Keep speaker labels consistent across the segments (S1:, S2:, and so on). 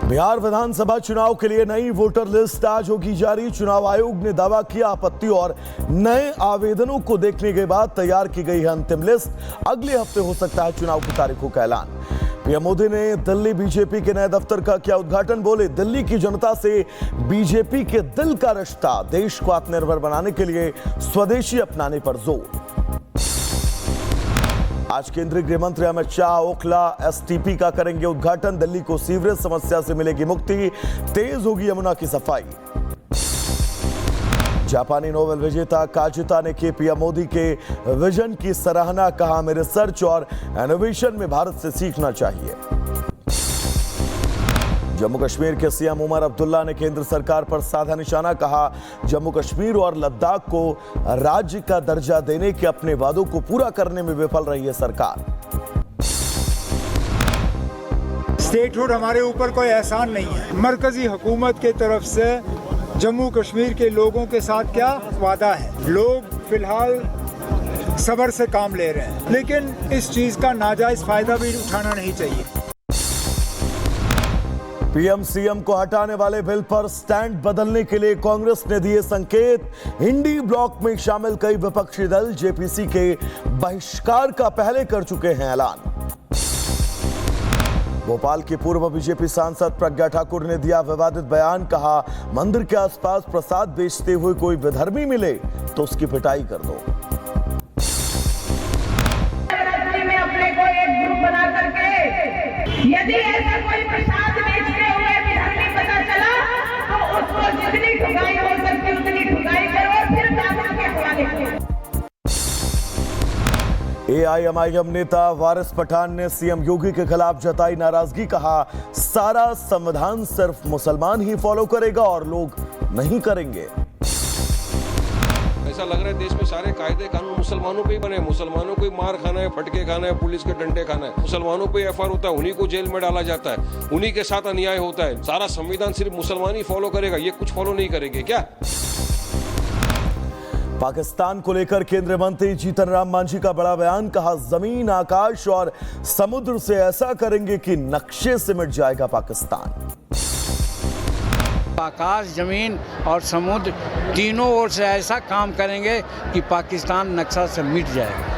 S1: बिहार विधानसभा चुनाव के लिए नई वोटर लिस्ट आज होगी जारी। चुनाव आयोग ने दावा किया, आपत्ति और नए आवेदनों को देखने के बाद तैयार की गई है अंतिम लिस्ट। अगले हफ्ते हो सकता है चुनाव की तारीखों का ऐलान। पीएम मोदी ने दिल्ली बीजेपी के नए दफ्तर का किया उद्घाटन। बोले, दिल्ली की जनता से बीजेपी के दिल का रिश्ता, देश को आत्मनिर्भर बनाने के लिए स्वदेशी अपनाने पर जोर। आज केंद्रीय गृह मंत्री अमित शाह ओखला एसटीपी का करेंगे उद्घाटन। दिल्ली को सीवरेज समस्या से मिलेगी मुक्ति, तेज होगी यमुना की सफाई। जापानी नोबेल विजेता काजुता ने की पीएम मोदी के विजन की सराहना, कहा, हमें रिसर्च और इनोवेशन में भारत से सीखना चाहिए। जम्मू कश्मीर के सीएम उमर अब्दुल्ला ने केंद्र सरकार पर साधा निशाना, कहा, जम्मू कश्मीर और लद्दाख को राज्य का दर्जा देने के अपने वादों को पूरा करने में विफल रही है सरकार।
S2: स्टेटहुड हमारे ऊपर कोई एहसान नहीं है। मरकजी हुकूमत की तरफ से जम्मू कश्मीर के लोगों के साथ क्या वादा है। लोग फिलहाल सब्र से काम ले रहे हैं, लेकिन इस चीज का नाजायज फायदा भी उठाना नहीं चाहिए।
S1: पीएम सीएम को हटाने वाले बिल पर स्टैंड बदलने के लिए कांग्रेस ने दिए संकेत। इंडी ब्लॉक में शामिल कई विपक्षी दल जेपीसी के बहिष्कार का पहले कर चुके हैं ऐलान। भोपाल की पूर्व बीजेपी सांसद प्रज्ञा ठाकुर ने दिया विवादित बयान, कहा, मंदिर के आसपास प्रसाद बेचते हुए कोई विधर्मी मिले तो उसकी पिटाई कर दो।
S3: में अपने को एक ग्रुप बना करके यदि ऐसा कोई प्रसाद बेचते हुए विधर्मी पता चला तो उसको जितनी ठुकाई हो सकती उतनी ठुकाई करो, फिर कानून के हवाले करो।
S1: एआईएमआईएम नेता वारिस पठान ने सीएम योगी के खिलाफ जताई नाराजगी, कहा, सारा संविधान सिर्फ मुसलमान ही फॉलो करेगा और लोग नहीं करेंगे।
S4: ऐसा लग रहा है देश में सारे कायदे कानून मुसलमानों पे ही बने। मुसलमानों को ही मार खाना है, फटके खाना है, पुलिस के डंडे खाना है, मुसलमानों पे एफआईआर होता है, उन्हीं को जेल में डाला जाता है, उन्हीं के साथ अन्याय होता है। सारा संविधान सिर्फ मुसलमान ही फॉलो करेगा, ये कुछ फॉलो नहीं करेंगे क्या?
S1: पाकिस्तान को लेकर केंद्रीय मंत्री जीतन राम मांझी का बड़ा बयान, कहा, जमीन, आकाश और समुद्र से ऐसा करेंगे कि नक्शे से मिट जाएगा पाकिस्तान।
S5: आकाश, जमीन और समुद्र तीनों ओर से ऐसा काम करेंगे कि पाकिस्तान नक्शा से मिट जाएगा।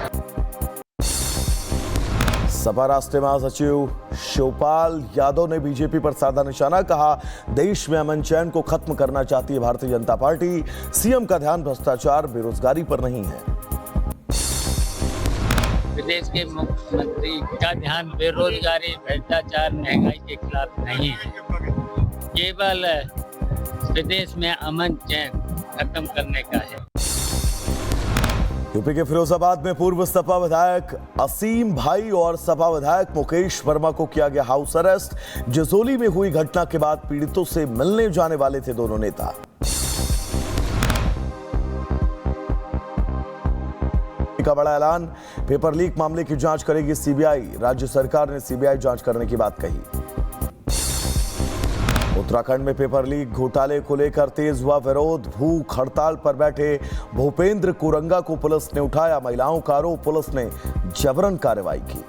S1: सपा राष्ट्रीय महासचिव शिवपाल यादव ने बीजेपी पर साधा निशाना, कहा, देश में अमन चैन को खत्म करना चाहती है भारतीय जनता पार्टी। सीएम का ध्यान भ्रष्टाचार, बेरोजगारी पर नहीं है।
S6: प्रदेश के मुख्यमंत्री का ध्यान बेरोजगारी, भ्रष्टाचार, महंगाई के खिलाफ नहीं है, केवल प्रदेश में अमन चैन खत्म करने का है।
S1: यूपी के फिरोजाबाद में पूर्व सपा विधायक असीम भाई और सपा विधायक मुकेश वर्मा को किया गया हाउस अरेस्ट। जसोली में हुई घटना के बाद पीड़ितों से मिलने जाने वाले थे दोनों नेता। का बड़ा ऐलान, पेपर लीक मामले की जांच करेगी सीबीआई। राज्य सरकार ने सीबीआई जांच करने की बात कही। उत्तराखंड में पेपर लीक घोटाले को लेकर तेज हुआ विरोध। भूख हड़ताल पर बैठे भूपेंद्र कुरंगा को पुलिस ने उठाया। महिलाओं का आरोप, पुलिस ने जबरन कार्रवाई की।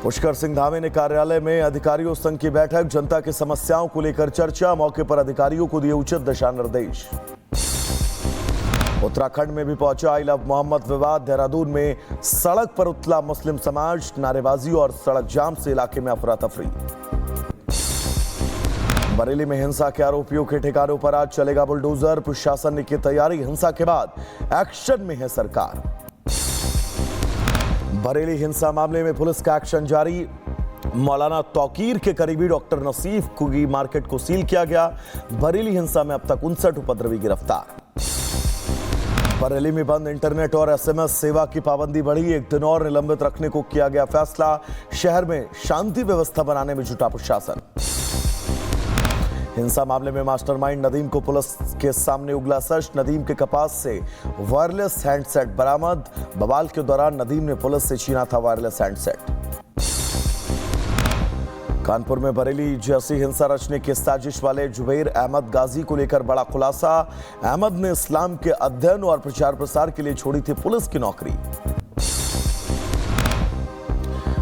S1: पुष्कर सिंह धामी ने कार्यालय में अधिकारियों संघ की बैठक, जनता की समस्याओं को लेकर चर्चा। मौके पर अधिकारियों को दिए उचित दिशा निर्देश। उत्तराखंड में भी पहुंचा आई लव मोहम्मद विवाद। देहरादून में सड़क पर उतला मुस्लिम समाज, नारेबाजी और सड़क जाम से इलाके में अफरा तफरी। बरेली में हिंसा के आरोपियों के ठिकानों पर आज चलेगा बुलडोजर। प्रशासन ने की तैयारी, हिंसा के बाद एक्शन में है सरकार। बरेली हिंसा मामले में पुलिस का एक्शन जारी। मौलाना तौकीर के करीबी डॉक्टर नसीफ की मार्केट को सील किया गया। बरेली हिंसा में अब तक 59 उपद्रवी गिरफ्तार। बरेली में बंद इंटरनेट और एसएमएस सेवा की पाबंदी बढ़ी। एक दिन और निलंबित रखने को किया गया फैसला। शहर में शांति व्यवस्था बनाने में जुटा प्रशासन। हिंसा मामले में मास्टरमाइंड नदीम को पुलिस के सामने उगला सच। नदीम के कपास से वायरलेस हैंडसेट बरामद। बवाल के दौरान नदीम ने पुलिस से छीना था वायरलेस हैंडसेट। कानपुर में बरेली जैसी हिंसा रचने की साजिश वाले जुबैर अहमद गाजी को लेकर बड़ा खुलासा। अहमद ने इस्लाम के अध्ययन और प्रचार प्रसार के लिए छोड़ी थी पुलिस की नौकरी।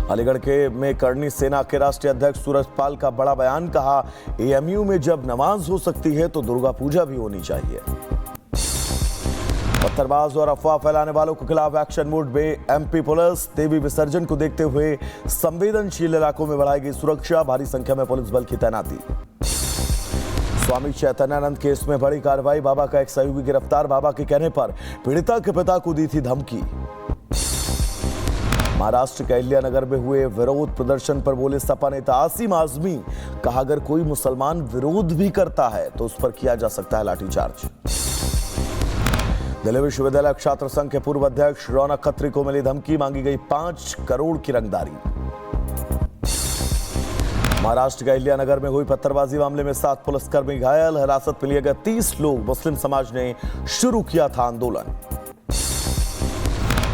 S1: अलीगढ़ के में करनी सेना के राष्ट्रीय अध्यक्ष सूरजपाल का बड़ा बयान, कहा एएमयू में जब नमाज हो सकती है तो दुर्गा पूजा भी होनी चाहिए। पत्थरबाज और अफवाह फैलाने वालों के खिलाफ एक्शन मोड में एमपी पुलिस। देवी विसर्जन को देखते हुए संवेदनशील इलाकों में बढ़ाई गई सुरक्षा, भारी संख्या में पुलिस बल की तैनाती। स्वामी चैतन्यानंद केस में बड़ी कार्रवाई, बाबा का एक सहयोगी गिरफ्तार, बाबा के कहने पर पीड़िता के पिता को दी थी धमकी। महाराष्ट्र के अहिल्यानगर में हुए विरोध प्रदर्शन पर बोले सपा नेता आसिम आजमी, कहा अगर कोई मुसलमान विरोध भी करता है तो उस पर किया जा सकता है लाठीचार्ज। दिल्ली विश्वविद्यालय छात्र संघ के पूर्व अध्यक्ष रौनक खत्री को मिली धमकी, मांगी गई 5 करोड़ की रंगदारी। महाराष्ट्र के अहिल्यानगर में हुई पत्थरबाजी मामले में 7 पुलिसकर्मी घायल, हिरासत में लिए गए 30 लोग। मुस्लिम समाज ने शुरू किया था आंदोलन।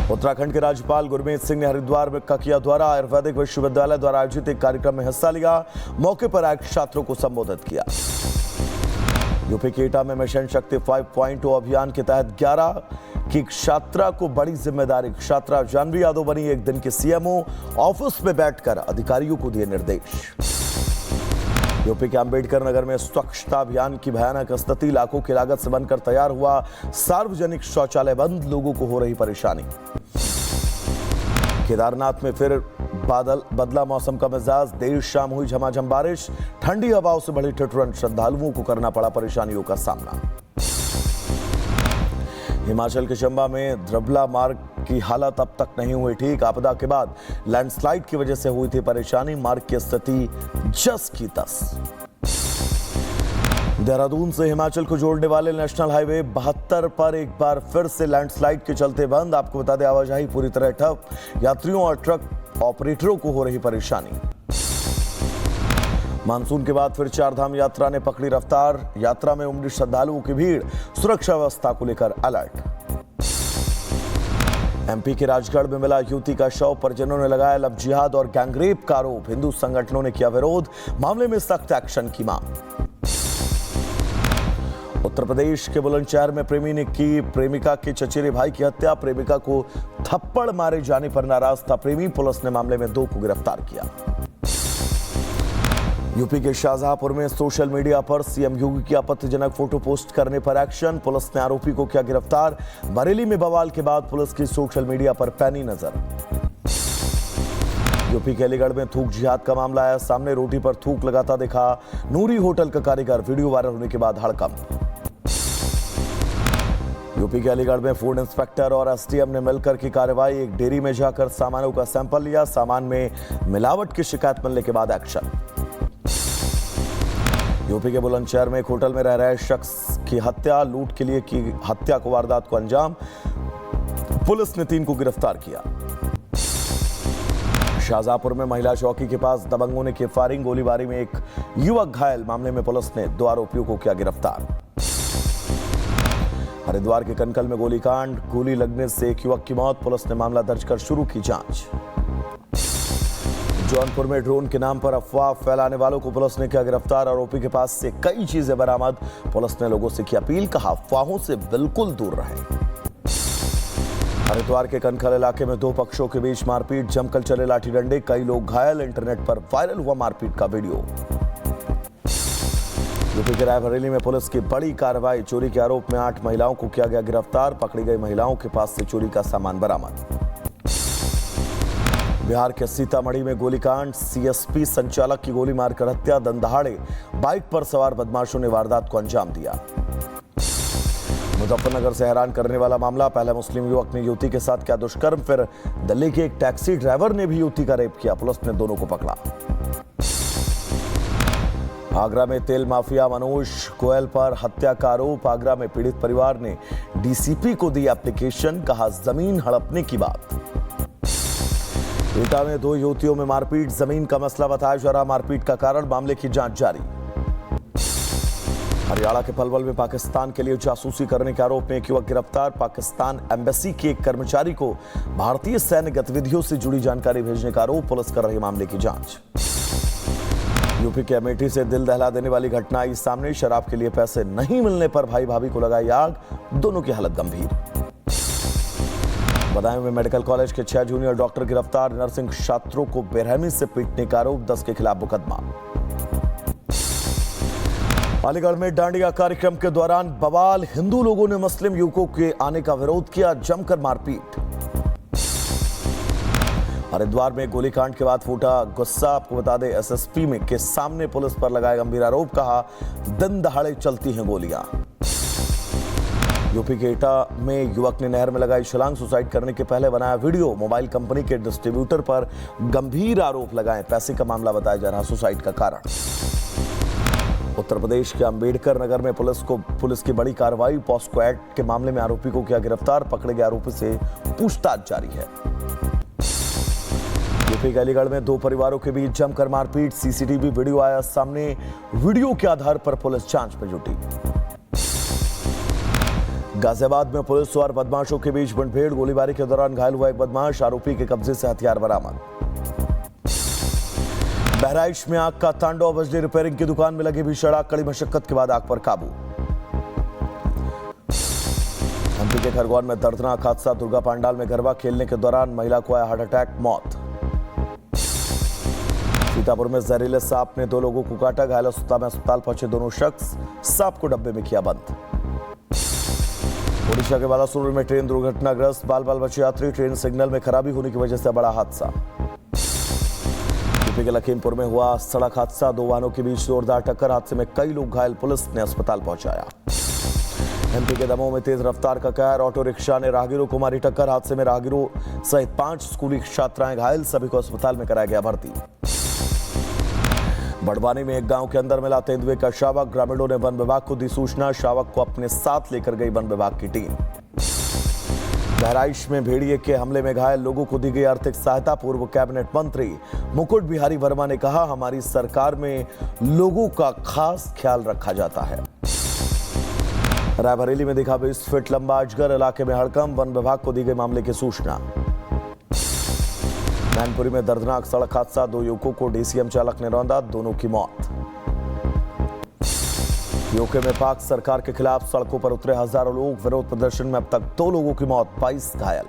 S1: उत्तराखंड के राज्यपाल गुरमीत सिंह ने हरिद्वार में ककिया द्वारा आयुर्वेदिक विश्वविद्यालय द्वारा आयोजित एक कार्यक्रम में हिस्सा लिया। मौके पर आए छात्रों को संबोधित किया। यूपी के एटा में मिशन शक्ति 5.0 अभियान के तहत 11 की छात्रा को बड़ी जिम्मेदारी। छात्रा जानवी यादव बनी एक दिन की सीएमओ, ऑफिस में बैठकर अधिकारियों को दिए निर्देश। यूपी के अंबेडकर नगर में स्वच्छता अभियान की भयानक स्थिति, लाखों की लागत से बनकर तैयार हुआ सार्वजनिक शौचालय बंद, लोगों को हो रही परेशानी। केदारनाथ में फिर बदला मौसम का मिजाज, देर शाम हुई झमाझम बारिश, ठंडी हवाओं से बढ़ी ठिठुरन, श्रद्धालुओं को करना पड़ा परेशानियों का सामना। हिमाचल के चंबा में द्रबला मार्ग की हालत अब तक नहीं हुई ठीक, आपदा के बाद लैंडस्लाइड की वजह से हुई थी परेशानी, मार्ग की स्थिति जस की तस। देहरादून से हिमाचल को जोड़ने वाले नेशनल हाईवे 72 पर एक बार फिर से लैंडस्लाइड के चलते बंद। आपको बता दें आवाजाही पूरी तरह ठप, यात्रियों और ट्रक ऑपरेटरों को हो रही परेशानी। मानसून के बाद फिर चारधाम यात्रा ने पकड़ी रफ्तार, यात्रा में उमड़ी श्रद्धालुओं की भीड़, सुरक्षा व्यवस्था को लेकर अलर्ट। एमपी के राजगढ़ में मिला युवती का शव, परिजनों ने लगाया लव जिहाद और गैंगरेप का आरोप, हिंदू संगठनों ने किया विरोध, मामले में सख्त एक्शन की मांग। उत्तर प्रदेश के बुलंदशहर में प्रेमी ने की प्रेमिका के चचेरे भाई की हत्या, प्रेमिका को थप्पड़ मारे जाने पर नाराज था प्रेमी, पुलिस ने मामले में 2 को गिरफ्तार किया। यूपी के शाहजहांपुर में सोशल मीडिया पर सीएम योगी की आपत्तिजनक फोटो पोस्ट करने पर एक्शन, पुलिस ने आरोपी को किया गिरफ्तार। बरेली में बवाल के बाद पुलिस की सोशल मीडिया पर पैनी नजर। यूपी के अलीगढ़ में थूक जिहाद का मामला आया सामने, रोटी पर थूक लगाता दिखा नूरी होटल का कारीगर, वीडियो वायरल होने के बाद हड़कंप। यूपी के अलीगढ़ में फूड इंस्पेक्टर और एसडीएम ने मिलकर की कार्रवाई, एक डेयरी में जाकर सामानों का सैंपल लिया, सामान में मिलावट की शिकायत मिलने के बाद एक्शन। यूपी के बुलंदशहर में एक होटल में रह रहे शख्स की हत्या, लूट के लिए की हत्या को वारदात को अंजाम, पुलिस ने 3 को गिरफ्तार किया। शाहजहांपुर में महिला चौकी के पास दबंगों ने की फायरिंग, गोलीबारी में एक युवक घायल, मामले में पुलिस ने 2 आरोपियों को किया गिरफ्तार। हरिद्वार के कनकल में गोलीकांड, गोली लगने से एक युवक की मौत, पुलिस ने मामला दर्ज कर शुरू की जांच। जौनपुर में ड्रोन के नाम पर अफवाह फैलाने वालों को पुलिस ने किया गिरफ्तार, आरोपी के पास से कई चीजें बरामद, पुलिस ने लोगों से की अपील, कहा अफवाहों से बिल्कुल दूर रहें। हरिद्वार के कनखल इलाके में 2 पक्षों के बीच मारपीट, जमकर चले लाठी डंडे, कई लोग घायल, इंटरनेट पर वायरल हुआ मारपीट का वीडियो। यूपी के रायबरेली में पुलिस की बड़ी कार्रवाई, चोरी के आरोप में 8 महिलाओं को किया गया गिरफ्तार, पकड़ी गई महिलाओं के पास से चोरी का सामान बरामद। बिहार के सीतामढ़ी में गोलीकांड, सीएसपी संचालक की गोली मारकर हत्या, दंदहाड़े बाइक पर सवार बदमाशों ने वारदात को अंजाम दिया। मुजफ्फरनगर से हैरान करने वाला मामला, पहले मुस्लिम युवक ने युवती के साथ किया दुष्कर्म, फिर दिल्ली के एक टैक्सी ड्राइवर ने भी युवती का रेप किया, पुलिस ने दोनों को पकड़ा। आगरा में तेल माफिया मनोज गोयल पर हत्या का आरोप, आगरा में पीड़ित परिवार ने डीसीपी को दी एप्लीकेशन, कहा जमीन हड़पने की बात। एटा में 2 युवतियों में मारपीट, जमीन का मसला बताया जा रहा, मारपीट का कारण, मामले की जांच जारी। हरियाणा के पलवल में पाकिस्तान के लिए जासूसी करने के आरोप में एक युवक गिरफ्तार, पाकिस्तान एम्बेसी के एक कर्मचारी को भारतीय सैन्य गतिविधियों से जुड़ी जानकारी भेजने का आरोप, पुलिस कर रही मामले की जांच। यूपी के अमेठी से दिल दहला देने वाली घटना आई सामने, शराब के लिए पैसे नहीं मिलने पर भाई भाभी को लगाई आग, दोनों की हालत गंभीर। बदायूं में मेडिकल कॉलेज के 6 जूनियर डॉक्टर गिरफ्तार, नर्सिंग छात्रों को बेरहमी से पीटने का आरोप, 10 के खिलाफ मुकदमा। अलीगढ़ में डांडिया कार्यक्रम के दौरान बवाल, हिंदू लोगों ने मुस्लिम युवकों के आने का विरोध किया, जमकर मारपीट। हरिद्वार में गोलीकांड के बाद फूटा गुस्सा, आपको बता दें एसएसपी में के सामने पुलिस पर लगाया गंभीर आरोप, कहा दिन दहाड़े चलती हैं गोलियां। यूपी के एटा में युवक ने नहर में लगाई छलांग, सुसाइड करने के पहले बनाया वीडियो, मोबाइल कंपनी के डिस्ट्रीब्यूटर पर गंभीर आरोप लगाए, पैसे का मामला बताया जा रहा सुसाइड का कारण। उत्तर प्रदेश के अंबेडकर नगर में पुलिस की बड़ी कार्रवाई, पॉस्को एक्ट के मामले में आरोपी को किया गिरफ्तार, पकड़े गए आरोपी से पूछताछ जारी है। यूपी के अलीगढ़ में 2 परिवारों के बीच जमकर मारपीट, सीसीटीवी वीडियो आया सामने, वीडियो के आधार पर पुलिस जांच में जुटी। गाजियाबाद में पुलिस और बदमाशों के बीच मुठभेड़, गोलीबारी के दौरान घायल हुआ एक बदमाश, आरोपी के कब्जे से हथियार बरामद। बहराइच में आग का तांडव, बिजली रिपेयरिंग की दुकान में लगी भीषण आग, कड़ी मशक्कत के बाद आग पर काबू। एमपी के खरगोन में दर्दनाक हादसा, दुर्गा पंडाल में गरबा खेलने के दौरान महिला को आया हार्ट अटैक, मौत। सीतापुर में जहरीले सांप ने 2 लोगों को काटा, घायल अवस्था में अस्पताल पहुंचे दोनों शख्स, सांप को डब्बे में किया बंद। ओडिशा के बालासुर में ट्रेन दुर्घटनाग्रस्त, बाल बचे यात्री, ट्रेन सिग्नल में खराबी होने की वजह से बड़ा हादसा। यूपी के लखीमपुर में हुआ सड़क हादसा, 2 वाहनों के बीच जोरदार टक्कर, हादसे में कई लोग घायल, पुलिस ने अस्पताल पहुंचाया। एमपी के दमोह में तेज रफ्तार का कहर, ऑटो रिक्शा ने राहगीरों को मारी टक्कर, हादसे में राहगीरों सहित 5 स्कूली छात्राएं घायल, सभी को अस्पताल में कराया गया भर्ती। बड़वानी में एक गांव के अंदर मिला तेंदुए का शावक, ग्रामीणों ने वन विभाग को दी सूचना, शावक को अपने साथ लेकर गई वन विभाग की टीम। बहराइच में भेड़िए के हमले में घायल लोगों को दी गई आर्थिक सहायता, पूर्व कैबिनेट मंत्री मुकुट बिहारी वर्मा ने कहा, हमारी सरकार में लोगों का खास ख्याल रखा जाता है। रायबरेली में दिखा 20 फीट लंबा अजगर, इलाके में हड़कंप, वन विभाग को दी गई मामले की सूचना। मैनपुरी में दर्दनाक सड़क हादसा, 2 युवकों को डीसीएम चालक ने रौंदा, दोनों की मौत। यूके में पाक सरकार के खिलाफ सड़कों पर उतरे हजारों लोग, विरोध प्रदर्शन में अब तक 2 लोगों की मौत, 22 घायल।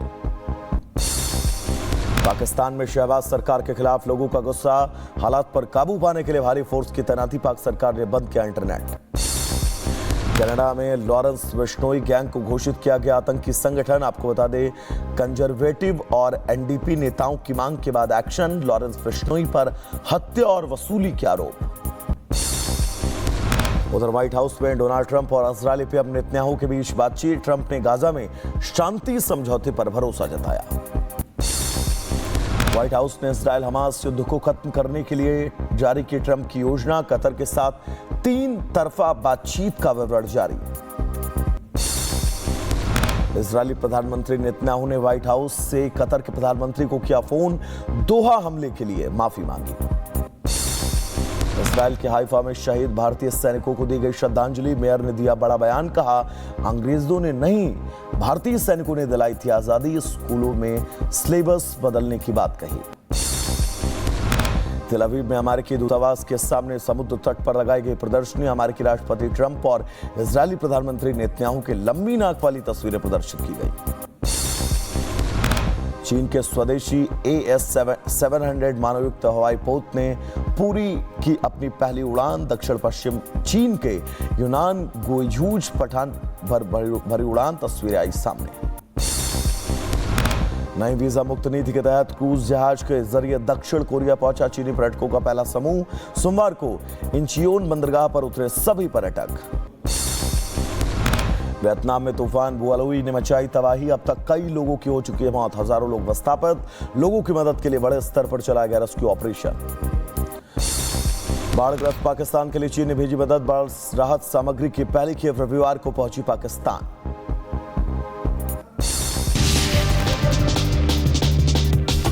S1: पाकिस्तान में शहबाज सरकार के खिलाफ लोगों का गुस्सा, हालात पर काबू पाने के लिए भारी फोर्स की तैनाती, पाक सरकार ने बंद किया इंटरनेट। कनाडा में लॉरेंस बिश्नोई गैंग को घोषित किया गया आतंकी संगठन, आपको बता दें कंजर्वेटिव और एनडीपी नेताओं की मांग के बाद एक्शन, लॉरेंस बिश्नोई पर हत्या और वसूली के आरोप। उधर व्हाइट हाउस में डोनाल्ड ट्रंप और इजरायली पीएम नेतन्याहू के बीच बातचीत, ट्रंप ने गाजा में शांति समझौते पर भरोसा जताया। व्हाइट हाउस ने इजरायल हमास युद्ध को खत्म करने के लिए जारी की ट्रंप की योजना, कतर के साथ 3 तरफा बातचीत का विवरण जारी। इजरायली प्रधानमंत्री नेतन्याहू ने व्हाइट हाउस से कतर के प्रधानमंत्री को किया फोन, दोहा हमले के लिए माफी मांगी। इजरायल के हाइफा में शहीद भारतीय सैनिकों को दी गई श्रद्धांजलि, मेयर ने दिया बड़ा बयान, कहा अंग्रेजों ने नहीं भारतीय सैनिकों ने दिलाई थी आजादी, स्कूलों में सिलेबस बदलने की बात कही। तेल अवीव में अमेरिकी दूतावास के सामने समुद्र तट पर लगाई गई प्रदर्शनी, अमेरिकी राष्ट्रपति ट्रंप और इजरायली प्रधानमंत्री नेतन्याहू की लंबी नाक वाली तस्वीरें प्रदर्शित की गई। चीन के स्वदेशी AS-700 मानवयुक्त हवाई पोत ने पूरी की अपनी पहली उड़ान, दक्षिण पश्चिम चीन के यूनान गुइझू पठान भरी उड़ान, तस्वीरें आई सामने। नई वीजा मुक्त नीति के तहत क्रूज जहाज के जरिए दक्षिण कोरिया पहुंचा चीनी पर्यटकों का पहला समूह, सोमवार को इंचियोन बंदरगाह पर उतरे सभी पर्यटक। वियतनाम में तूफान बुआलुई ने मचाई तबाही, अब तक कई लोगों की हो चुकी है मौत, हजारों लोग विस्थापित, लोगों की मदद के लिए बड़े स्तर पर चलाया गया रेस्क्यू ऑपरेशन। बाढ़ग्रस्त पाकिस्तान के लिए चीन ने भेजी मदद, बाढ़ राहत सामग्री की पहली खेप रविवार को पहुंची पाकिस्तान।